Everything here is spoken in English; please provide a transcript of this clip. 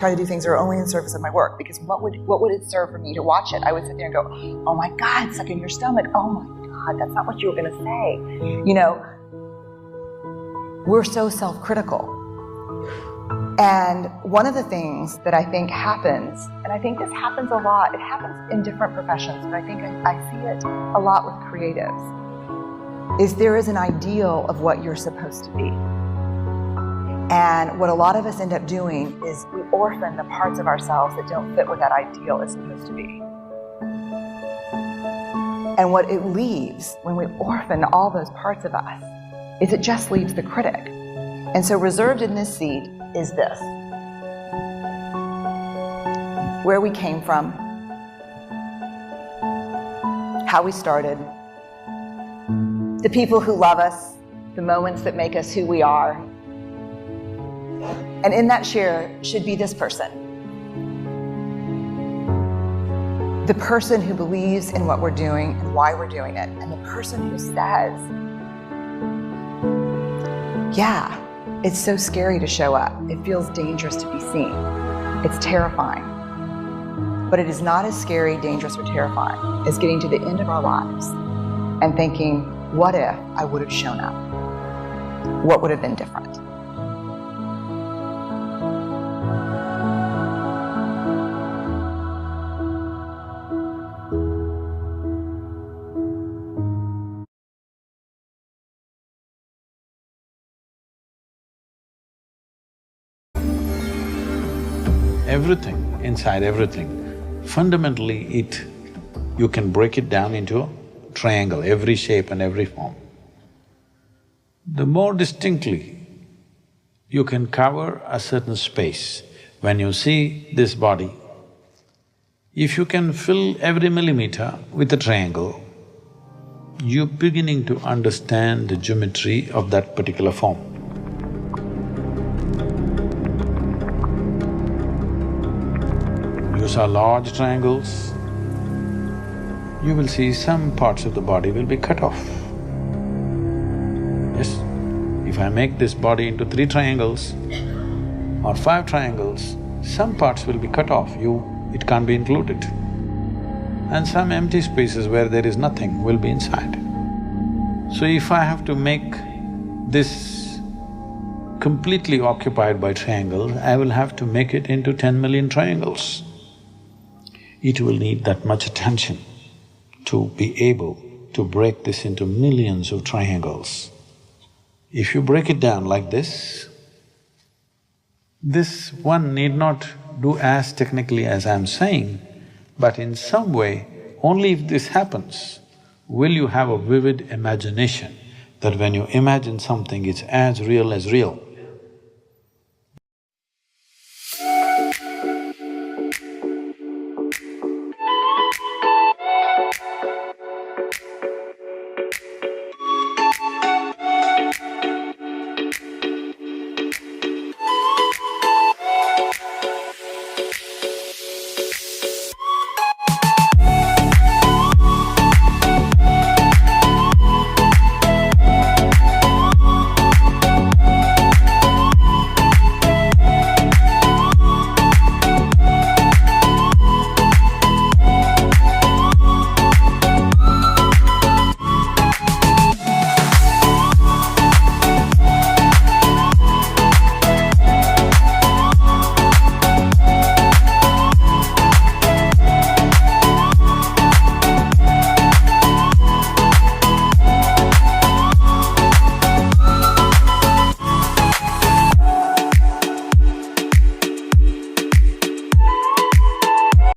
try to do things that are only in service of my work, because what would it serve for me to watch it? I would sit there and go, oh my God, suck in your stomach. Oh my God, that's not what you were gonna say. You know, we're so self-critical. And one of the things that I think happens, and I think this happens a lot, it happens in different professions, but I think I see it a lot with creatives, is there is an ideal of what you're supposed to be. And what a lot of us end up doing is we orphan the parts of ourselves that don't fit what that ideal is supposed to be. And what it leaves when we orphan all those parts of us is it just leaves the critic. And so reserved in this seat is this. Where we came from, how we started, the people who love us, the moments that make us who we are. And in that chair should be this person. The person who believes in what we're doing and why we're doing it. And the person who says, yeah, it's so scary to show up. It feels dangerous to be seen. It's terrifying. But it is not as scary, dangerous, or terrifying as getting to the end of our lives and thinking, what if I would have shown up? What would have been different? Everything, inside everything, fundamentally you can break it down into a triangle, every shape and every form. The more distinctly you can cover a certain space, when you see this body, if you can fill every millimeter with a triangle, you're beginning to understand the geometry of that particular form. You saw large triangles, you will see some parts of the body will be cut off. Yes, if I make this body into 3 triangles or 5 triangles, some parts will be cut off, it can't be included. And some empty spaces where there is nothing will be inside. So if I have to make this completely occupied by triangles, I will have to make it into 10 million triangles. It will need that much attention to be able to break this into millions of triangles. If you break it down like this one need not do as technically as I'm saying, but in some way, only if this happens, will you have a vivid imagination that when you imagine something, it's as real as real.